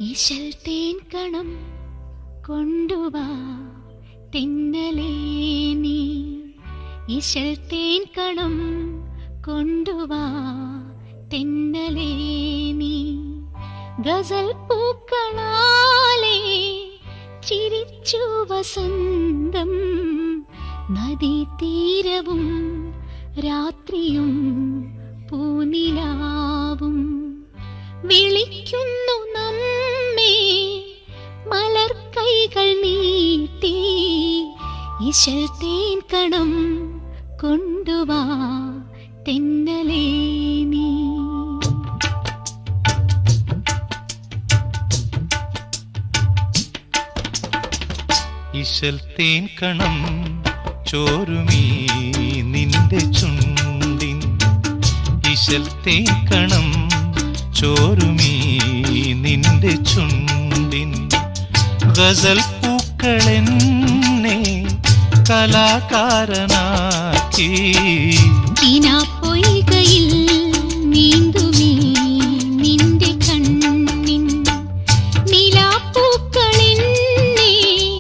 ഇശൽ തേൻ കണം കൊണ്ടുവാ തെന്നലേ നീ, ഇശൽ തേൻ കണം കൊണ്ടുവാ തെന്നലേ നീ. ഗസൽ പൂക്കളാലേ ചിരിച്ചു വസന്തം, നദീതീരവും രാത്രിയും പൂനിലാവും വിളിക്കുന്നു നമ്മെ മലർക്കൈകൾ നീട്ടി. ഇശൽ തേൻ കണം കൊണ്ടുവാ തെന്നലേ നീ. ഇശൽ തേൻ കണം ചോരുമീ നിന്റെ ചുണ്ടിൻ, ഇശൽ തേൻ കണം ചോരുമീ നിന്റെ ചുണ്ടിൻ. ഗസൽ പൂക്കളെന്നെ കലാകാരനാക്കി